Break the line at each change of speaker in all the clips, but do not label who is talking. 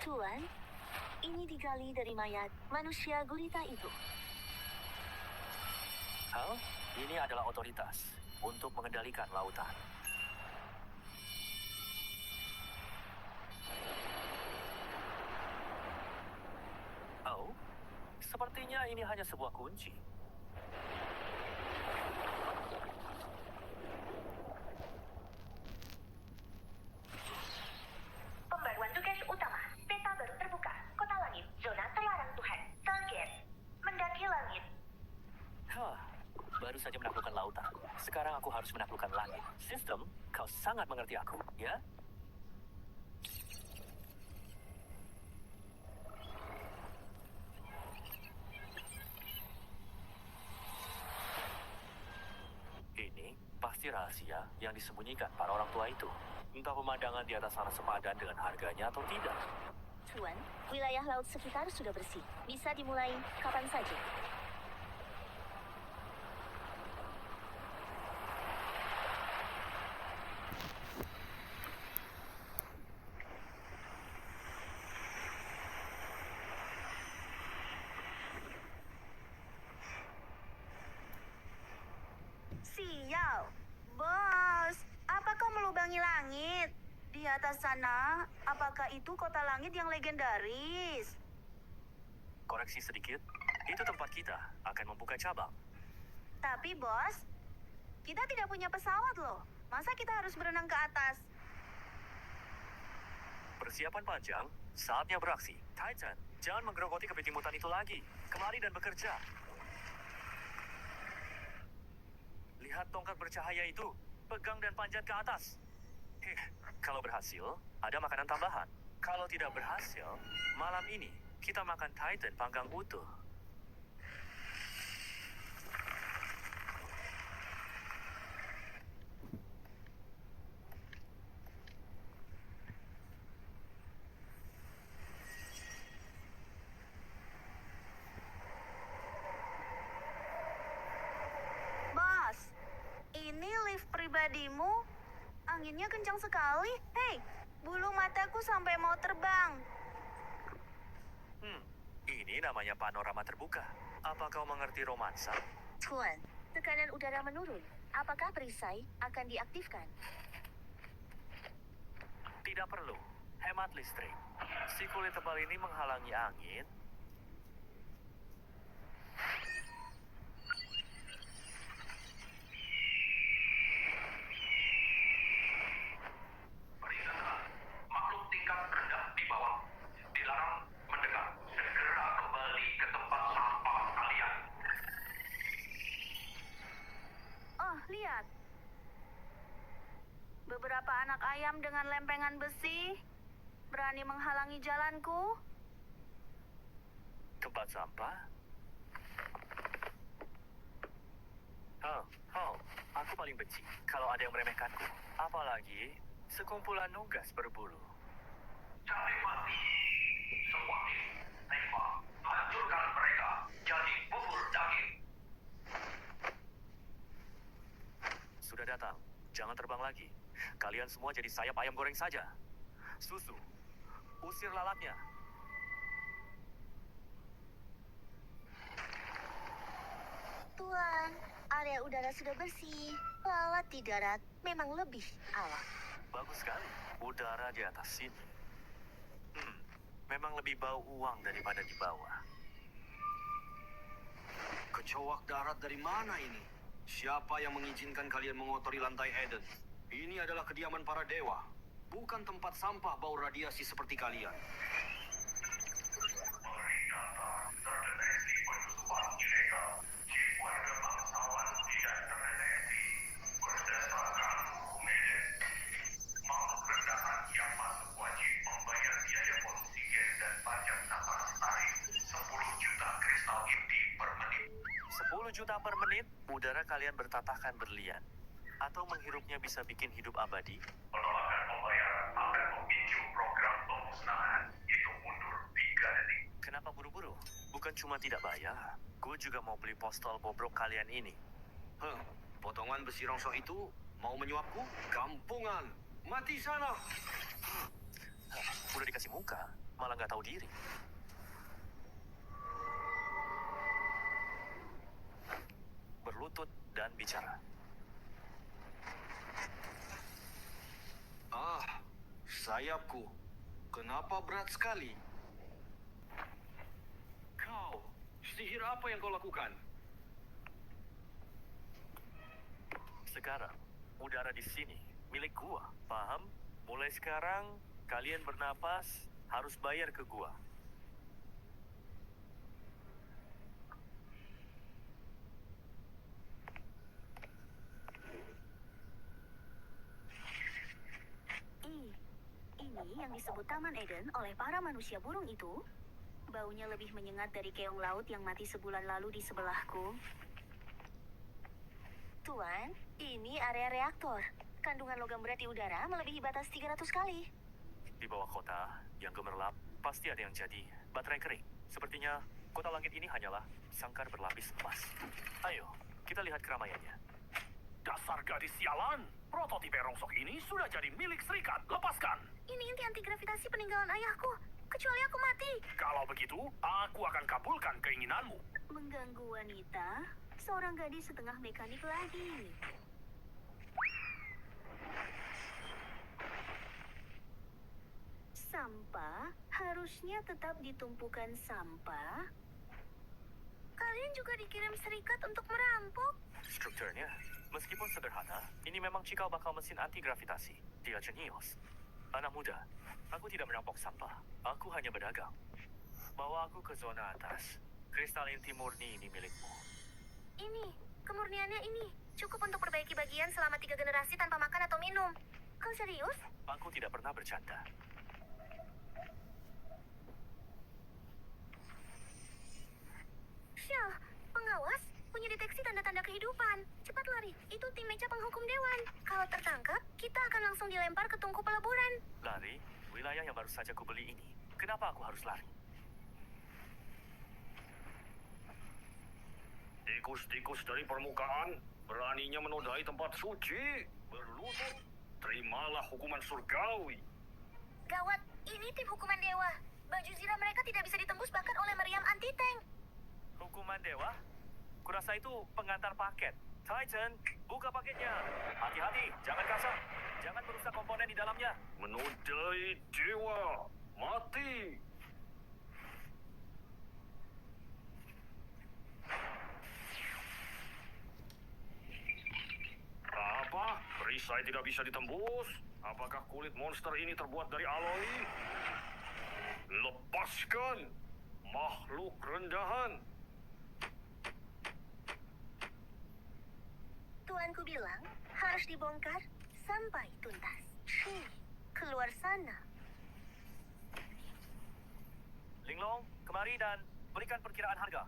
Tuan, ini digali dari mayat manusia gurita itu.
Hal, ini adalah otoritas untuk mengendalikan lautan. Oh, sepertinya ini hanya sebuah kunci.
Pembaruan tugas utama. Peta baru terbuka. Kota langit. Zona terlarang Tuhan. Target. Mendaki langit.
Baru saja menaklukkan lautan. Sekarang aku harus menaklukkan langit. Sistem, kau sangat mengerti aku, ya? Ini pasti rahasia yang disembunyikan para orang tua itu. Entah pemandangan di atas sana sepadan dengan harganya atau tidak.
Tuan, wilayah laut sekitar sudah bersih. Bisa dimulai kapan saja.
Sial, bos, apa kau melubangi langit? Di atas sana, apakah itu kota langit yang legendaris?
Koreksi sedikit, itu tempat kita akan membuka cabang.
Tapi bos, kita tidak punya pesawat loh. Masa kita harus berenang ke atas?
Persiapan panjang, saatnya beraksi. Titan, jangan menggerogoti kepiting mutan itu lagi. Kemari dan bekerja. Lihat tongkat bercahaya itu. Pegang dan panjat ke atas. Kalau berhasil, ada makanan tambahan. Kalau tidak berhasil, malam ini kita makan Titan panggang utuh.
Bos, ini lift pribadimu? Anginnya kencang sekali. Hei, bulu mataku sampai mau terbang.
Ini namanya panorama terbuka. Apa kau mengerti romansa?
Tuan, tekanan udara menurun. Apakah perisai akan diaktifkan?
Tidak perlu. Hemat listrik. Si kulit tebal ini menghalangi angin.
Peringatan, makhluk tingkat rendah di bawah. Dilarang mendekat. Segera kembali ke tempat sampah kalian.
Oh, lihat. Beberapa anak ayam dengan lempengan besi berani menghalangi jalanku.
Tempat sampah? Aku paling benci kalau ada yang meremehkanku. Apalagi sekumpulan unggas berbulu.
Cari mati. Semua ini. Tembak. Hancurkan mereka. Jadi bubur daging.
Sudah datang. Jangan terbang lagi. Kalian semua jadi sayap ayam goreng saja. Susu. Usir lalatnya.
Tuan, area udara sudah bersih. Lalat di darat memang lebih alat.
Bagus sekali. Udara di atas sini. Memang lebih bau uang daripada di bawah.
Kecoak darat dari mana ini? Siapa yang mengizinkan kalian mengotori lantai Eden? Ini adalah kediaman para dewa, bukan tempat sampah bau radiasi seperti kalian.
Peringatan, terdeteksi penyusupan ilegal. Chip warga bangsawan tidak terdeteksi. Berdasarkan hukum Eden, makhluk rendahan yang masuk wajib membayar biaya oksigen dan pajak napas air 10 juta kristal inti per menit.
10 juta per menit, udara kalian bertatakan berlian. Atau menghirupnya bisa bikin hidup abadi.
Penolakan pembayaran akan memicu program pemusnahan. Itu mundur 3 detik.
Kenapa buru-buru? Bukan cuma tidak bayar. Gue juga mau beli postal bobrok kalian ini.
Potongan besi rongsok itu mau menyuapku? Kampungan, mati sana!
Udah dikasih muka. malah nggak tahu diri. Berlutut dan bicara.
Sayapku. Kenapa berat sekali? Kau, sihir apa yang kau lakukan?
Sekarang, udara di sini milik gua. Paham? Mulai sekarang, kalian bernapas harus bayar ke gua.
Ini yang disebut Taman Eden oleh para manusia burung itu. Baunya lebih menyengat dari keong laut yang mati sebulan lalu di sebelahku.
Tuan, ini area reaktor. Kandungan logam berat di udara melebihi batas 300 kali.
Di bawah kota yang gemerlap, pasti ada yang jadi baterai kering. Sepertinya kota langit ini hanyalah sangkar berlapis emas. Ayo, kita lihat keramaiannya.
Dasar gadis sialan! Prototipe rongsok ini sudah jadi milik serikat. Lepaskan!
Ini inti anti-gravitasi peninggalan ayahku. Kecuali aku mati.
Kalau begitu, aku akan kabulkan keinginanmu.
Mengganggu wanita, seorang gadis setengah mekanik lagi. Sampah harusnya tetap ditumpukan sampah. Kalian juga dikirim serikat untuk merampok.
Strukturnya, meskipun sederhana, ini memang cikal bakal mesin anti-gravitasi. Dia jenius. Anak muda, aku tidak merampok sampah. Aku hanya berdagang. Bawa aku ke zona atas. Kristal inti murni ini milikmu.
Ini, kemurniannya ini. Cukup untuk perbaiki bagian selama 3 generasi tanpa makan atau minum. Kau serius?
Aku tidak pernah bercanda.
Syah, pengawas punya deteksi tanda-tanda kehidupan. Cepat lari, itu tim meja penghukum dewan. Kalau tertangkap, kita akan langsung dilempar ke tungku peleburan.
Lari, wilayah yang baru saja kubeli ini. Kenapa aku harus lari?
Tikus-tikus dari permukaan beraninya menodai tempat suci. Berlutut, terimalah hukuman surgawi.
Gawat, ini tim hukuman dewa. Baju zirah mereka tidak bisa ditembus bahkan oleh meriam anti-tank.
Hukuman dewa? Kurasa itu pengantar paket. Titan, buka paketnya. Hati-hati, jangan kasar. Jangan merusak komponen di dalamnya.
Menodai dewa. Mati. Apa? Perisai tidak bisa ditembus? Apakah kulit monster ini terbuat dari aloi? Lepaskan! Makhluk rendahan!
Tuanku bilang harus dibongkar sampai tuntas. Keluar sana.
Linglong, kemari dan berikan perkiraan harga.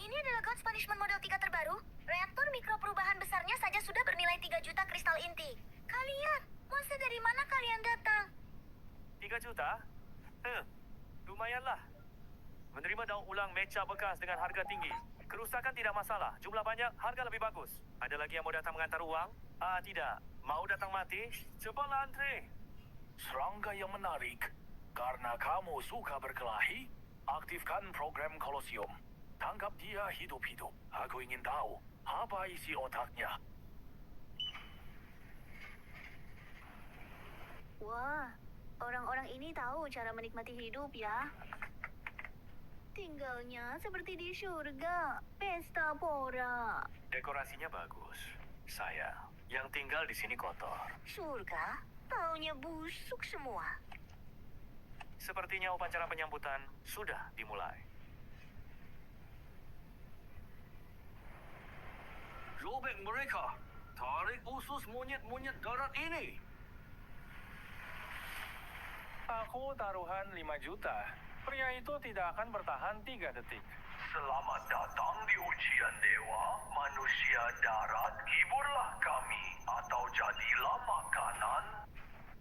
Ini adalah God's Punishment model 3 terbaru. Reaktor mikro perubahan besarnya saja sudah bernilai 3 juta kristal inti. Kalian, monster dari mana kalian datang?
3 juta? Lumayanlah. Menerima daun ulang mecha bekas dengan harga tinggi. Kerusakan tidak masalah. Jumlah banyak, harga lebih bagus. Ada lagi yang mau datang mengantar uang? Tidak. Mau datang mati? Cepatlah antre.
Serangga yang menarik. Karena kamu suka berkelahi, aktifkan program Kolosium. Tangkap dia hidup-hidup. Aku ingin tahu apa isi otaknya.
Wah, orang-orang ini tahu cara menikmati hidup ya. Tinggalnya seperti di surga, pesta pora.
Dekorasinya bagus. Saya yang tinggal di sini kotor.
Surga, baunya busuk semua.
Sepertinya upacara penyambutan sudah dimulai.
Robek mereka. Tarik usus monyet-monyet darat ini.
Aku taruhan 5 juta. Pria itu tidak akan bertahan 3 detik.
Selamat datang di ujian dewa, manusia darat. Hiburlah kami atau jadilah makanan.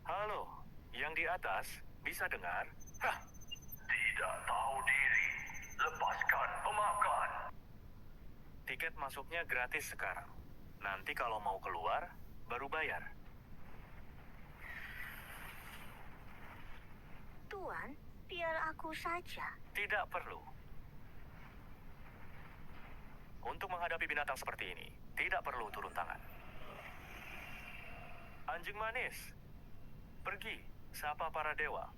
Halo, yang di atas bisa dengar?
Tidak tahu diri. Lepaskan pemakan.
Tiket masuknya gratis sekarang. Nanti kalau mau keluar, baru bayar.
Tuan, biar aku saja.
Tidak perlu. Untuk menghadapi binatang seperti ini, tidak perlu turun tangan. Anjing manis, pergi, sapa para dewa.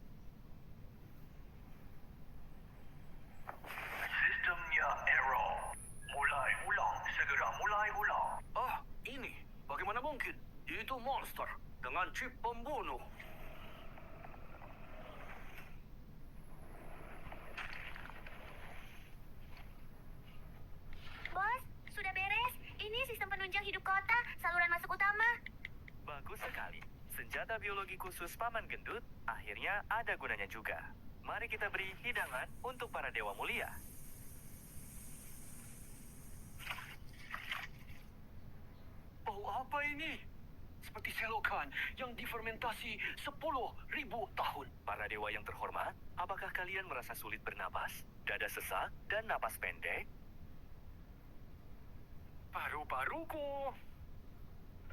Sistemnya error. Mulai ulang, segera mulai ulang.
Ah, ini. Bagaimana mungkin? Itu monster dengan chip pembunuh.
Bos, sudah beres. Ini sistem penunjang hidup kota, saluran masuk utama.
Bagus sekali. Senjata biologi khusus Paman Gendut akhirnya ada gunanya juga. Mari kita beri hidangan untuk para dewa mulia.
Bau apa ini? Seperti selokan yang difermentasi 10.000 tahun.
Para dewa yang terhormat, apakah kalian merasa sulit bernapas, dada sesak, dan napas pendek?
Paru-paruku.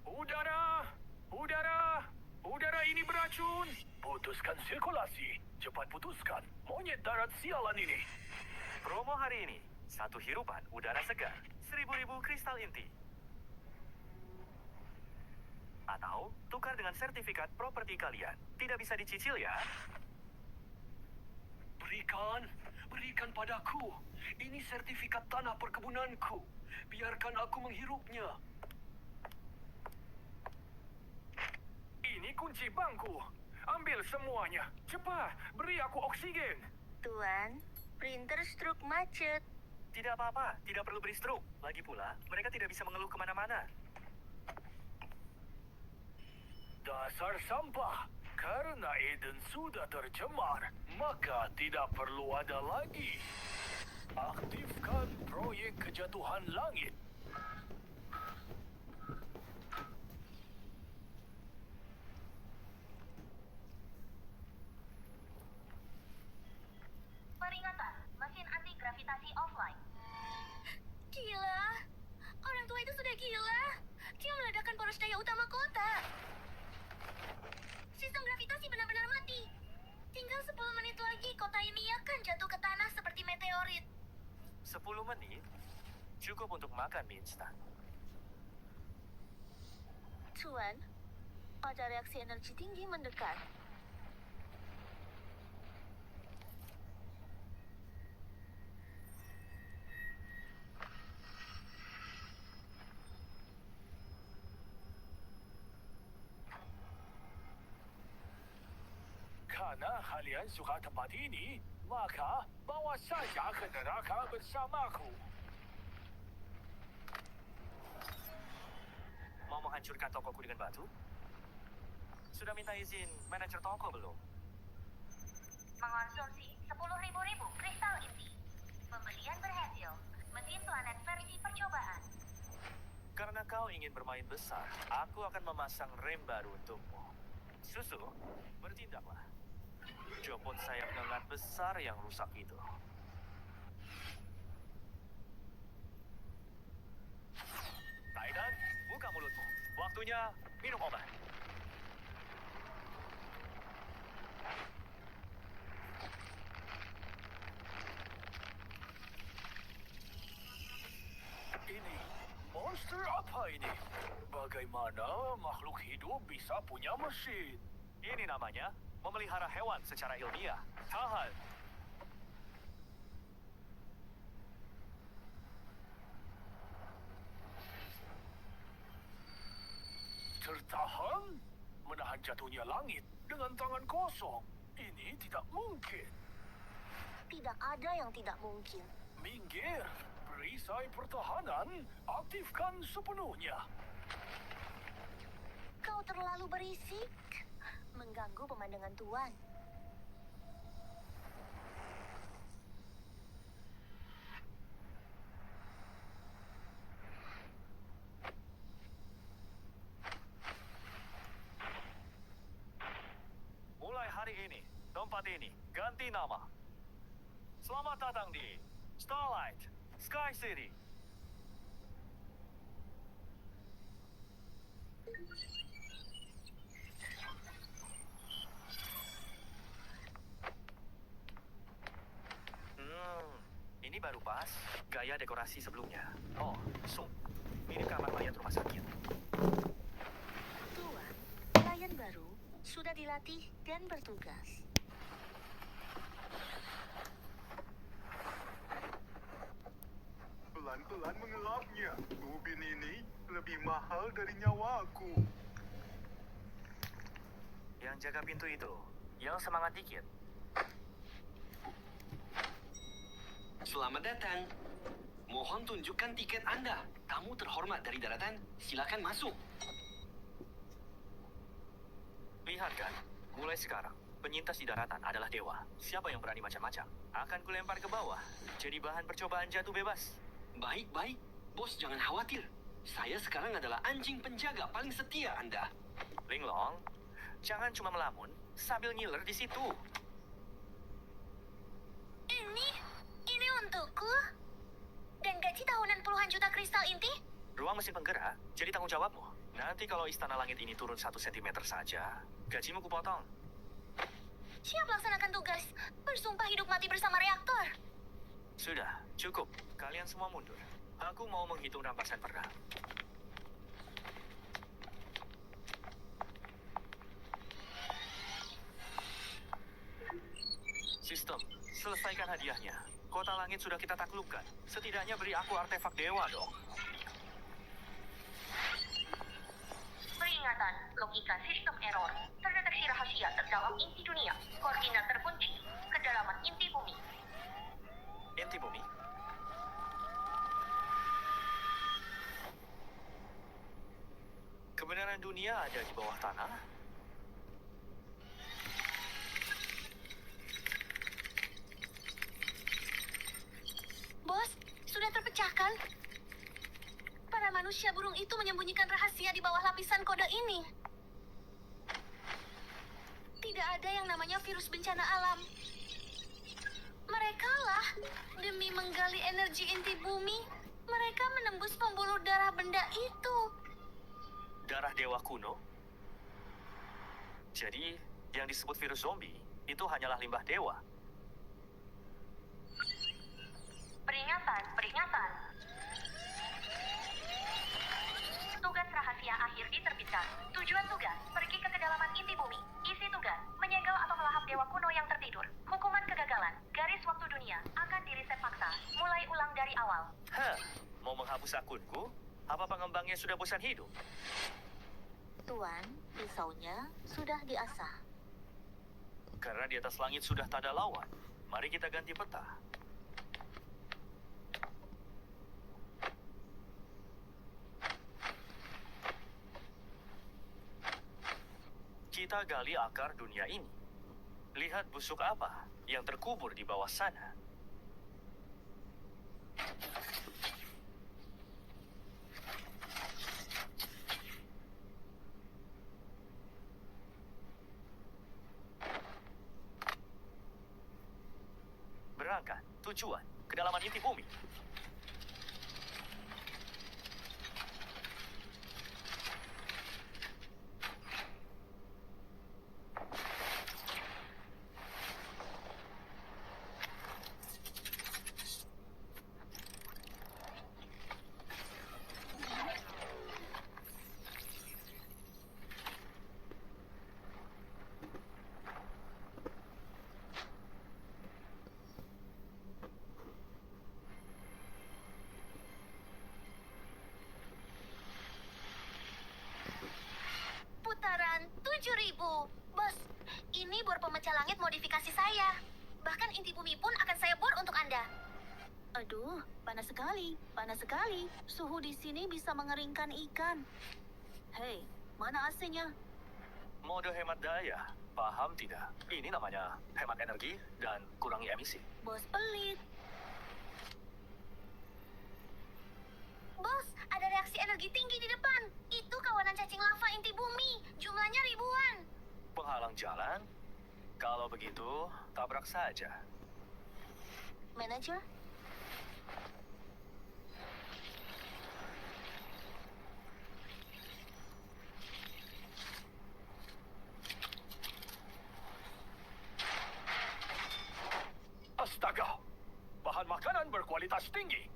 Udara. Udara. Udara ini beracun. Putuskan sirkulasi. Cepat putuskan. Monyet darat sialan ini.
Promo hari ini, 1 hirupan udara segar, 1000 kristal inti. Atau tukar dengan sertifikat properti kalian. Tidak bisa dicicil ya.
Berikan padaku. Ini sertifikat tanah perkebunanku. Biarkan aku menghirupnya.
Ini kunci bangku. Ambil semuanya. Cepat, beri aku oksigen.
Tuan, printer struk macet.
Tidak apa-apa, tidak perlu beri stroke. Lagi pula, mereka tidak bisa mengeluh kemana-mana.
Dasar sampah. Karena Eden sudah tercemar, maka tidak perlu ada lagi. Aktifkan proyek kejatuhan langit.
Peringatan, mesin anti-gravitasi offline.
Gila. Orang tua itu sudah gila. Dia meledakkan poros daya utama kota. Sistem gravitasi benar-benar mati. Tinggal 10 menit lagi kota ini akan jatuh ke tanah seperti meteorit.
10 menit, cukup untuk makan mie instan.
Tuan, ada reaksi energi tinggi mendekat.
Karena kalian suka tempat ini, maka bawa saja ke neraka bersamaku.
Mau menghancurkan tokoku dengan batu? Sudah minta izin manajer toko belum?
Mengonsumsi 10.000 kristal inti. Pembelian berhasil. Mesin planet versi percobaan.
Karena kau ingin bermain besar, aku akan memasang rem baru untukmu. Susu, bertindaklah. Copot sayap nengat besar yang rusak itu. Titan, buka mulutmu. Waktunya minum obat.
Ini monster apa ini? Bagaimana makhluk hidup bisa punya mesin?
Ini namanya memelihara hewan secara ilmiah. Tahan.
Tertahan? Menahan jatuhnya langit dengan tangan kosong. Ini tidak mungkin.
Tidak ada yang tidak mungkin.
Minggir. Perisai pertahanan, aktifkan sepenuhnya.
Kau terlalu berisik. Mengganggu pemandangan Tuan.
Mulai hari ini, tempat ini ganti nama. Selamat datang di Starlight Sky City. Ini baru pas, gaya dekorasi sebelumnya. Oh, Sung, mirip kamar mayat rumah sakit.
Tuan, pelayan baru sudah dilatih dan bertugas.
Pelan-pelan mengelapnya. Ubin ini lebih mahal dari nyawaku.
Yang jaga pintu itu, yang semangat dikit.
Selamat datang. Mohon tunjukkan tiket Anda. Tamu terhormat dari daratan, silakan masuk.
Lihat kan, mulai sekarang, penyintas di daratan adalah dewa. Siapa yang berani macam-macam, akan kulempar ke bawah. Jadi bahan percobaan jatuh bebas.
Baik-baik, bos jangan khawatir. Saya sekarang adalah anjing penjaga paling setia Anda.
Linglong, jangan cuma melamun sambil ngiler di situ.
Ini untukku. Dan gaji tahunan puluhan juta kristal inti?
Ruang mesin penggerak jadi tanggung jawabmu. Nanti kalau istana langit ini turun 1 sentimeter saja, gajimu kupotong.
Siap laksanakan tugas. Bersumpah hidup mati bersama reaktor.
Sudah, cukup. Kalian semua mundur. Aku mau menghitung rampasan perang. Sistem, selesaikan hadiahnya. Kota langit sudah kita taklukkan. Setidaknya beri aku artefak dewa dong.
Peringatan, logika sistem error. Terdeteksi rahasia terdalam inti dunia. Koordinat terkunci. Kedalaman inti bumi.
Inti bumi. Kebenaran dunia ada di bawah tanah.
Bos, sudah terpecahkan. Para manusia burung itu menyembunyikan rahasia di bawah lapisan kode ini. Tidak ada yang namanya virus bencana alam. Mereka lah, demi menggali energi inti bumi, mereka menembus pembuluh darah benda itu.
Darah dewa kuno. Jadi, yang disebut virus zombie itu hanyalah limbah dewa.
Peringatan, peringatan. Tugas rahasia akhir diterbitkan. Tujuan tugas, pergi ke kedalaman inti bumi. Isi tugas, menyegel atau melahap dewa kuno yang tertidur. Hukuman kegagalan, garis waktu dunia, akan diriset paksa. Mulai ulang dari awal.
Mau menghapus akunku? Apa pengembangnya sudah bosan hidup?
Tuan, pisaunya sudah diasah.
Karena di atas langit sudah tak ada lawan. Mari kita ganti peta. Kita gali akar dunia ini. Lihat busuk apa yang terkubur di bawah sana. Berangkat, tujuan, kedalaman inti bumi.
Putaran 7.000. Bos, ini bor pemecah langit modifikasi saya. Bahkan inti bumi pun akan saya bor untuk Anda.
Aduh, panas sekali. Panas sekali. Suhu di sini bisa mengeringkan ikan. Hei, mana AC-nya?
Mode hemat daya, paham tidak? Ini namanya hemat energi dan kurangi emisi.
Bos pelit.
Bos, ada reaksi energi tinggi di depan. Itu kawanan cacing lava inti bumi. Jumlahnya ribuan.
Penghalang jalan? Kalau begitu, tabrak saja.
Manager?
Astaga! Bahan makanan berkualitas tinggi.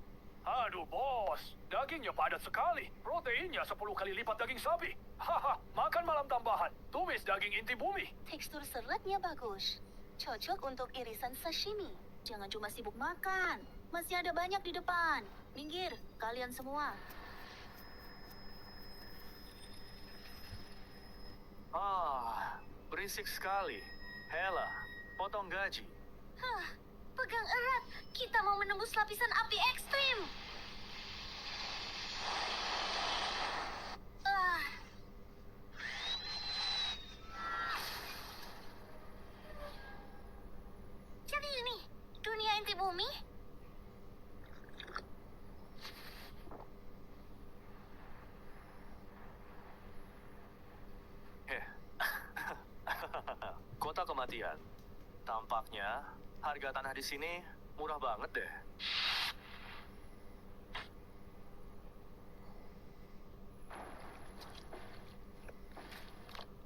Aduh, bos. Dagingnya padat sekali. Proteinnya 10 kali lipat daging sapi. Haha, makan malam tambahan. Tumis daging inti bumi.
Tekstur seratnya bagus. Cocok untuk irisan sashimi. Jangan cuma sibuk makan. Masih ada banyak di depan. Minggir, kalian semua.
Berisik sekali. Hela, potong gaji.
Hah, pegang erat. Kita mau menembus lapisan api ekstrim. Ah. Jadi ini, dunia inti bumi?
Kota kematian. Tampaknya harga tanah di sini murah banget deh.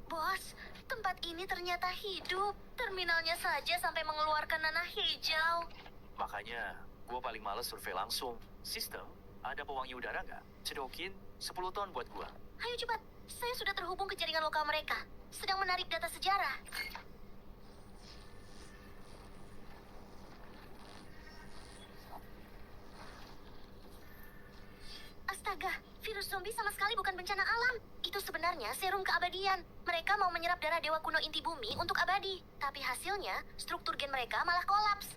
Bos, tempat ini ternyata hidup. Terminalnya saja sampai mengeluarkan nanah hijau.
Makanya, gue paling males survei langsung. Sistem, ada pewangi udara nggak? Cedokin 10 ton buat gue.
Ayo cepat, saya sudah terhubung ke jaringan lokal mereka. Sedang menarik data sejarah. Astaga, virus zombie sama sekali bukan bencana alam. Itu sebenarnya serum keabadian. Mereka mau menyerap darah dewa kuno inti bumi untuk abadi. Tapi hasilnya, struktur gen mereka malah kolaps.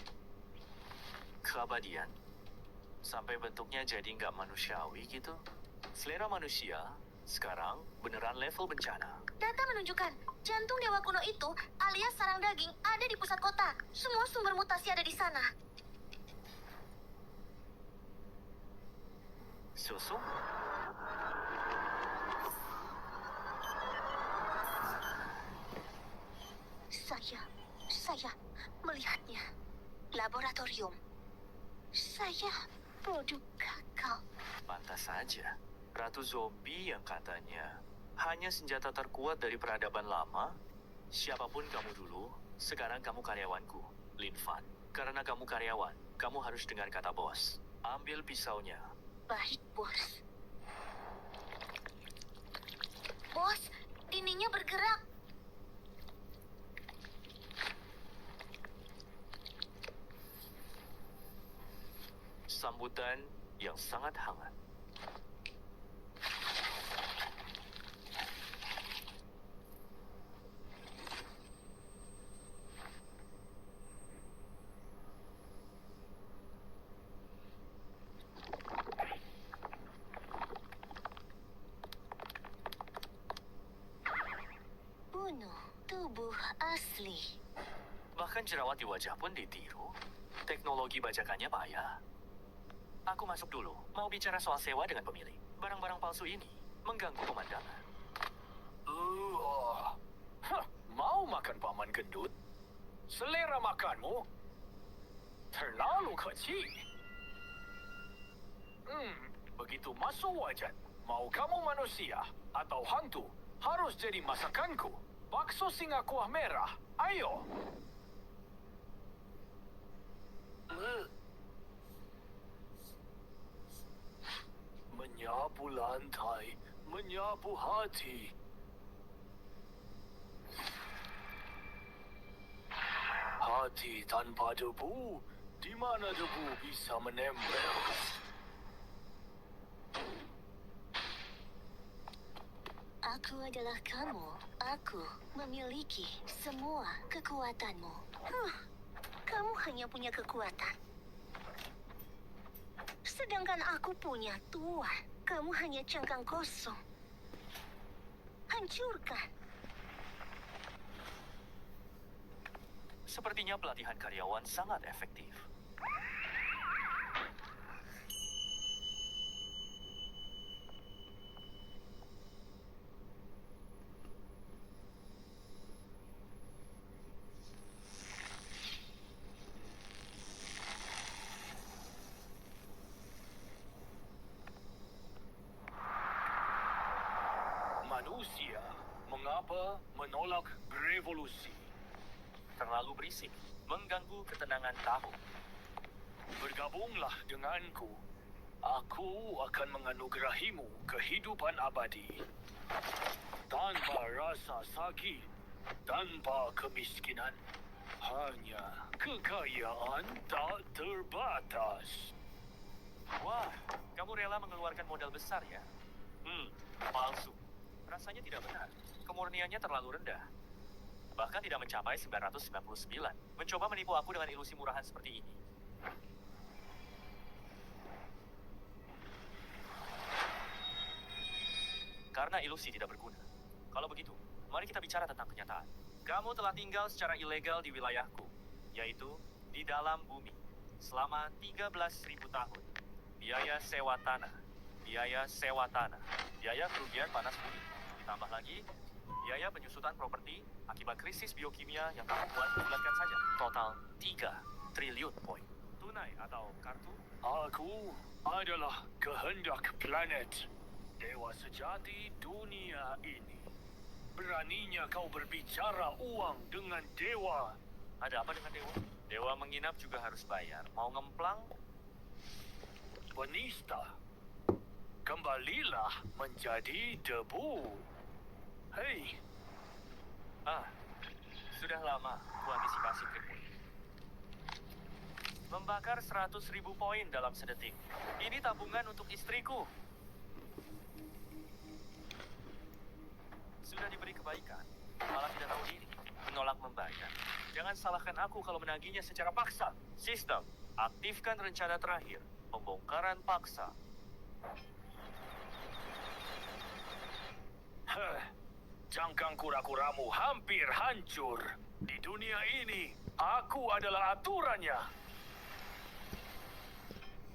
Keabadian? Sampai bentuknya jadi nggak manusiawi gitu? Selera manusia sekarang beneran level bencana.
Data menunjukkan, jantung dewa kuno itu alias sarang daging ada di pusat kota. Semua sumber mutasi ada di sana.
Susu?
Saya melihatnya. Laboratorium. Saya produk gagal.
Pantas saja. Ratu zombie yang katanya hanya senjata terkuat dari peradaban lama. Siapapun kamu dulu, sekarang kamu karyawanku, Lin Fan. Karena kamu karyawan, kamu harus dengar kata bos. Ambil pisaunya.
Baik, bos. Bos, dindingnya bergerak.
Sambutan yang sangat hangat.
Bunuh tubuh asli.
Bahkan jerawat di wajah pun ditiru. Teknologi bajakannya payah. Aku masuk dulu. Mau bicara soal sewa dengan pemilik. Barang-barang palsu ini mengganggu pemandangan.
Mau makan paman gendut? Selera makanmu terlalu kecil. Begitu masuk wajan, mau kamu manusia atau hantu, harus jadi masakanku. Bakso singa kuah merah, ayo. Menyapu lantai, menyapu hati. Hati tanpa debu, di mana debu bisa menempel?
Aku adalah kamu. Aku memiliki semua kekuatanmu. Kamu hanya punya kekuatan. Sedangkan aku punya Tuhan. Kamu hanya cangkang kosong. Hancurkan.
Sepertinya pelatihan karyawan sangat efektif.
Manusia, mengapa menolak revolusi?
Terlalu berisik, mengganggu ketenangan tahu.
Bergabunglah denganku. Aku akan menganugerahimu kehidupan abadi. Tanpa rasa sakit, tanpa kemiskinan. Hanya kekayaan tak terbatas.
Wah, kamu rela mengeluarkan modal besar ya? Palsu. Rasanya tidak benar. Kemurniannya terlalu rendah. Bahkan tidak mencapai 999. Mencoba menipu aku dengan ilusi murahan seperti ini. Karena ilusi tidak berguna. Kalau begitu, mari kita bicara tentang kenyataan. Kamu telah tinggal secara ilegal di wilayahku, yaitu di dalam bumi, selama 13.000 tahun. Biaya sewa tanah, biaya kerugian panas bumi. Ditambah lagi, biaya penyusutan properti akibat krisis biokimia yang kamu buat bulatkan saja. Total 3 triliun poin. Tunai atau kartu?
Aku adalah kehendak planet. Dewa sejati dunia ini. Beraninya kau berbicara uang dengan dewa.
Ada apa dengan dewa? Dewa menginap juga harus bayar. Mau ngemplang?
Penista. Kembalilah menjadi debu. Hei,
Sudah lama ku antisipasi trikmu. Membakar 100.000 poin dalam sedetik. Ini tabungan untuk istriku. Sudah diberi kebaikan, malah tidak tahu diri, menolak membayar. Jangan salahkan aku kalau menagihnya secara paksa. Sistem, aktifkan rencana terakhir, pembongkaran paksa.
Cangkang kura-kuramu hampir hancur. Di dunia ini, aku adalah aturannya.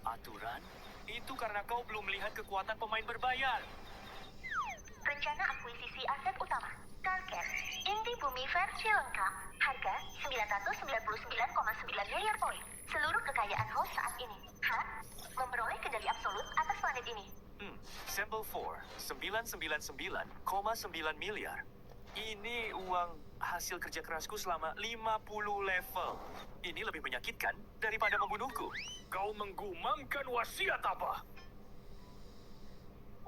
Aturan? Itu karena kau belum melihat kekuatan pemain berbayar.
Rencana akuisisi aset utama. Target, inti bumi versi lengkap. Harga 999,9 miliar poin. Seluruh kekayaan host saat ini. Memperoleh kendali absolut atas planet ini.
Sample 4, 999,9 miliar. Ini uang hasil kerja kerasku selama 50 level. Ini lebih menyakitkan daripada membunuhku.
Kau menggumamkan wasiat apa?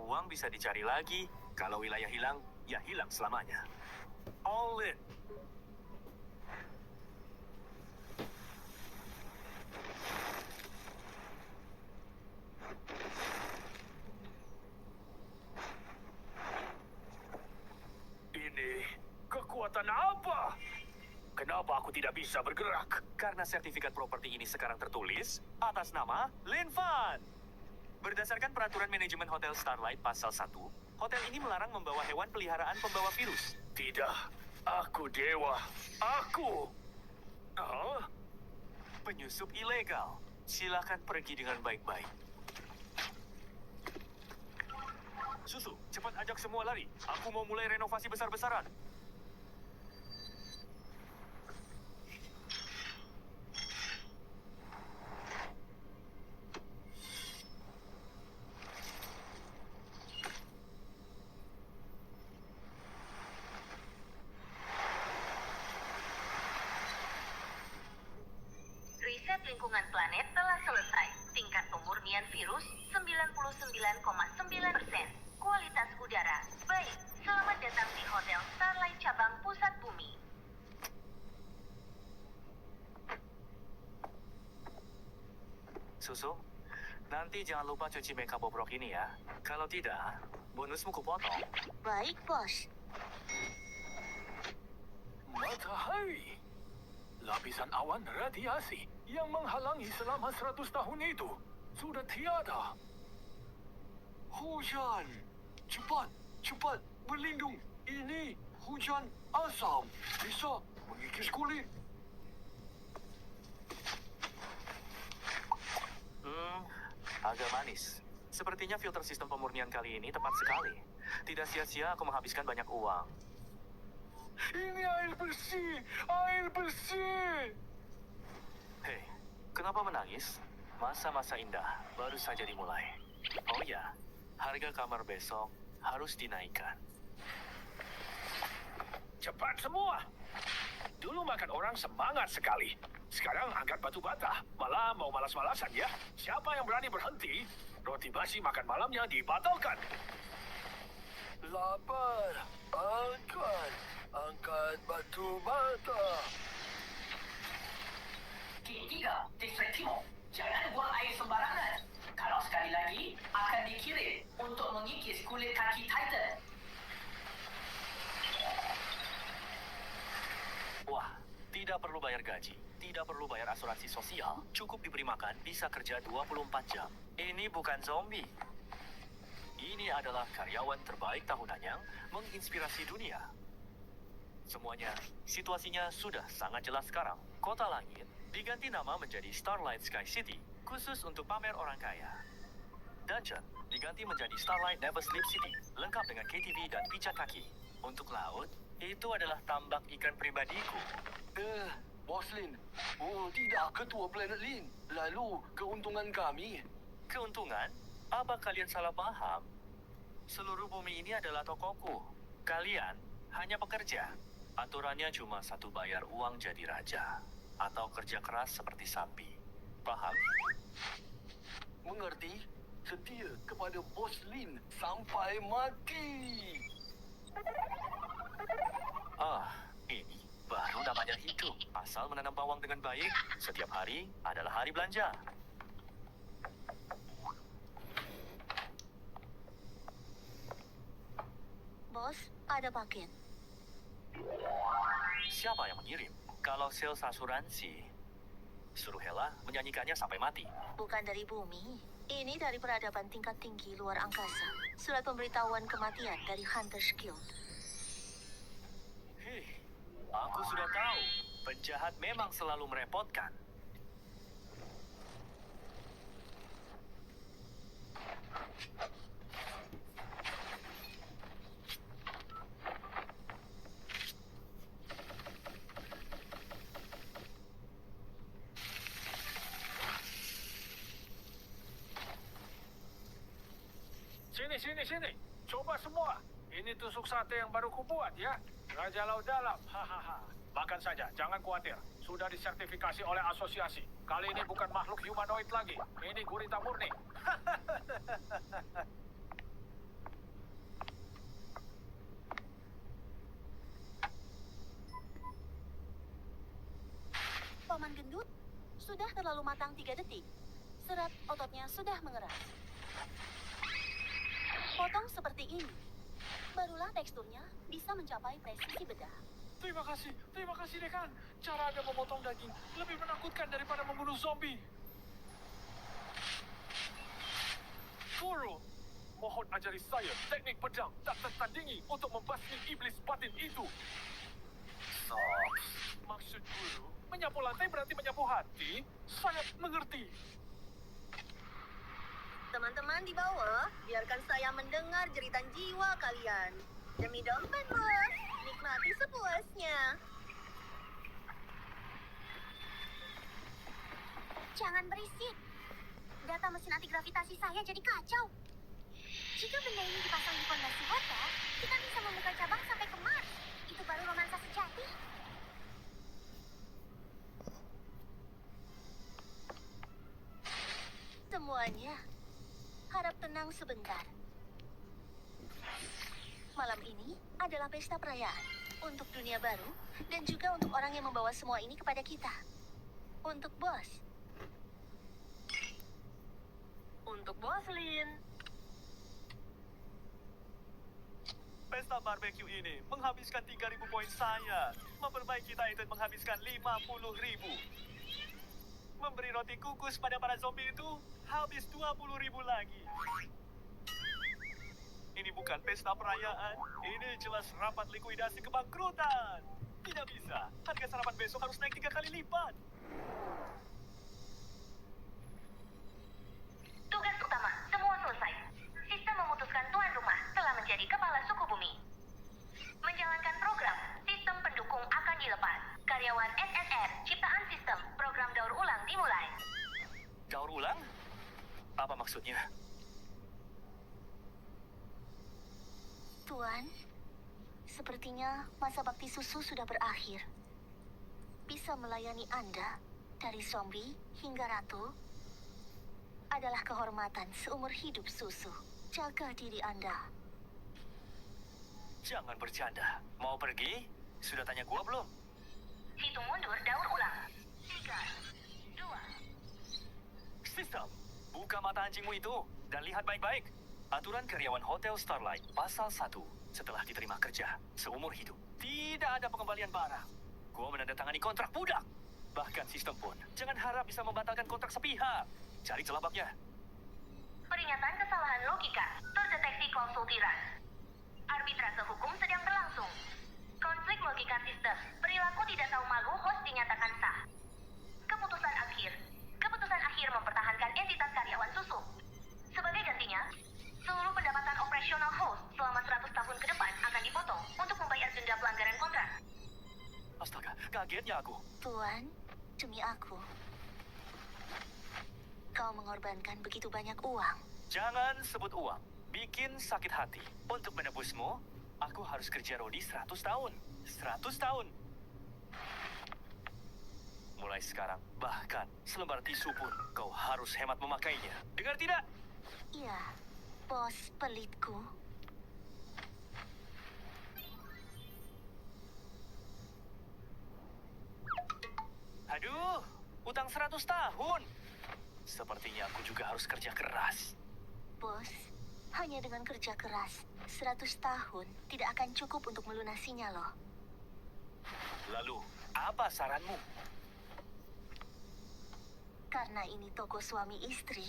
Uang bisa dicari lagi. Kalau wilayah hilang, ya hilang selamanya. All in.
Ini kekuatan apa? Kenapa aku tidak bisa bergerak?
Karena sertifikat properti ini sekarang tertulis atas nama Lin Fan. Berdasarkan peraturan manajemen Hotel Starlight Pasal 1, hotel ini melarang membawa hewan peliharaan pembawa virus.
Tidak, aku dewa. Aku.
Penyusup ilegal. Silakan pergi dengan baik-baik. Susu, cepat ajak semua lari. Aku mau mulai renovasi besar-besaran.
Riset lingkungan planet telah selesai. Tingkat pemurnian virus 99,9%. Kualitas udara baik. Selamat datang di Hotel Starlight Cabang Pusat Bumi.
Susu, nanti jangan lupa cuci makeup bobrok ini ya. Kalau tidak, bonusmu kupotong.
Baik, bos.
Matahari. Lapisan awan radiasi yang menghalangi selama 100 tahun itu sudah tiada. Hujan. Cepat, cepat berlindung. Ini hujan asam. Bisa mengikis kulit.
Agak manis. Sepertinya filter sistem pemurnian kali ini tepat sekali. Tidak sia-sia aku menghabiskan banyak uang.
Ini air bersih, air bersih.
Hei, kenapa menangis? Masa-masa indah baru saja dimulai. Oh ya, harga kamar besok harus dinaikkan.
Cepat semua. Dulu makan orang semangat sekali. Sekarang angkat batu bata. Malah mau malas-malasan ya. Siapa yang berani berhenti, roti basi makan malamnya dibatalkan. Lapar. Angkat batu bata.
King 3, Distrik Timur. Jangan buang air sembarangan. Kalau sekali lagi, akan dikirim untuk mengikis kulit kaki Titan.
Wah, tidak perlu bayar gaji, tidak perlu bayar asuransi sosial, cukup diberi makan, bisa kerja 24 jam. Ini bukan zombie. Ini adalah karyawan terbaik tahunan yang menginspirasi dunia. Semuanya, situasinya sudah sangat jelas sekarang. Kota Langit diganti nama menjadi Starlight Sky City, khusus untuk pamer orang kaya. Dungeon diganti menjadi Starlight Never Sleep City, lengkap dengan KTV dan pijat kaki. Untuk laut, itu adalah tambak ikan pribadiku.
Bos Lin. Oh, tidak, Ketua Planet Lin. Lalu, keuntungan kami.
Keuntungan? Apa kalian salah paham? Seluruh bumi ini adalah tokoku. Kalian hanya pekerja. Aturannya cuma satu, bayar uang jadi raja. Atau kerja keras seperti sapi. Paham?
Mengerti? Setia kepada Bos Lin sampai mati.
Ini baru namanya hidup. Asal menanam bawang dengan baik, setiap hari adalah hari belanja.
Bos, ada paket.
Siapa yang mengirim? Kalau sales asuransi, suruh Hela menyanyikannya sampai mati.
Bukan dari bumi. Ini dari peradaban tingkat tinggi luar angkasa. Surat pemberitahuan kematian dari Hunter's Guild.
Aku sudah tahu. Penjahat memang selalu merepotkan.
Sini. Coba semua. Ini tusuk sate yang baru kubuat ya. Raja Laut Dalam. Hahaha. Makan saja, jangan khawatir. Sudah disertifikasi oleh asosiasi. Kali ini bukan makhluk humanoid lagi. Ini gurita murni.
Paman gendut sudah terlalu matang 3 detik. Serat ototnya sudah mengeras. Potong seperti ini. Barulah teksturnya bisa mencapai presisi bedah.
Terima kasih Dekan. Cara Anda memotong daging lebih menakutkan daripada membunuh zombie. Guru, mohon ajari saya teknik pedang tak tertandingi untuk membasmi iblis batin itu. Maksud guru, menyapu lantai berarti menyapu hati? Saya mengerti.
Teman-teman di bawah, biarkan saya mendengar jeritan jiwa kalian. Demi dompet, Bos. Nikmati sepuasnya.
Jangan berisik. Data mesin anti gravitasi saya jadi kacau. Jika benda ini dipasang di fondasi hotel, kita bisa membuka cabang sampai ke Mars. Itu baru romansa sejati. Semuanya, harap tenang sebentar. Malam ini adalah pesta perayaan untuk dunia baru dan juga untuk orang yang membawa semua ini kepada kita. Untuk Bos.
Untuk Bos Lin.
Pesta barbeque ini menghabiskan 3.000 poin saya. Memperbaiki Titan menghabiskan 50.000. Memberi roti kukus pada para zombie itu habis 20.000 lagi. Ini bukan pesta perayaan. Ini jelas rapat likuidasi kebangkrutan. Tidak bisa. Harga sarapan besok harus naik 3 kali lipat.
Tugas utama, semua selesai. Sistem memutuskan tuan rumah telah menjadi kepala suku bumi. Menjalankan program, sistem pendukung akan dilepas. Karyawan SSR, ciptaan sistem, program daur ulang dimulai.
Daur ulang? Apa maksudnya?
Tuan, sepertinya masa bakti susu sudah berakhir. Bisa melayani Anda Dari zombie hingga ratu adalah kehormatan seumur hidup susu. Jaga diri Anda.
Jangan bercanda. Mau pergi? Sudah tanya gua belum?
Hitung mundur daur ulang. 3, 2.
Sistem, buka mata anjingmu itu dan lihat baik-baik. Aturan karyawan Hotel Starlight, Pasal 1. Setelah diterima kerja, seumur hidup, tidak ada pengembalian barang. Gua menandatangani kontrak budak. Bahkan sistem pun, jangan harap bisa membatalkan kontrak sepihak. Cari celah baknya.
Peringatan kesalahan logika. Terdeteksi klausul tiran. Arbitrase hukum sedang berlangsung. Konflik logika sistem. Perilaku tidak tahu malu host dinyatakan sah. Keputusan akhir. Keputusan akhir mempertahankan entitas karyawan susu. Sebagai gantinya, seluruh pendapatan operasional host selama 100 tahun ke depan akan dipotong untuk membayar denda pelanggaran kontrak.
Astaga, kagetnya aku.
Tuan, demi aku. Kau mengorbankan begitu banyak uang.
Jangan sebut uang. Bikin sakit hati. Untuk menebusmu, aku harus kerja Rodi 100 tahun. 100 tahun. Mulai sekarang, bahkan selembar tisu pun kau harus hemat memakainya. Dengar tidak?
Iya, bos pelitku.
Aduh, utang 100 tahun. Sepertinya aku juga harus kerja keras.
Bos, hanya dengan kerja keras, 100 tahun tidak akan cukup untuk melunasinya loh.
Lalu, apa saranmu?
Karena ini toko suami istri,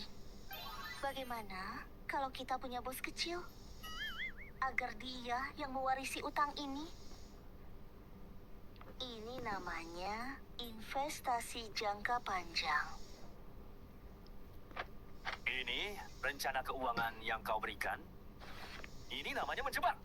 bagaimana kalau kita punya bos kecil? Agar dia yang mewarisi utang ini. Ini namanya investasi jangka panjang.
Ini rencana keuangan yang kau berikan. Ini namanya menjebak.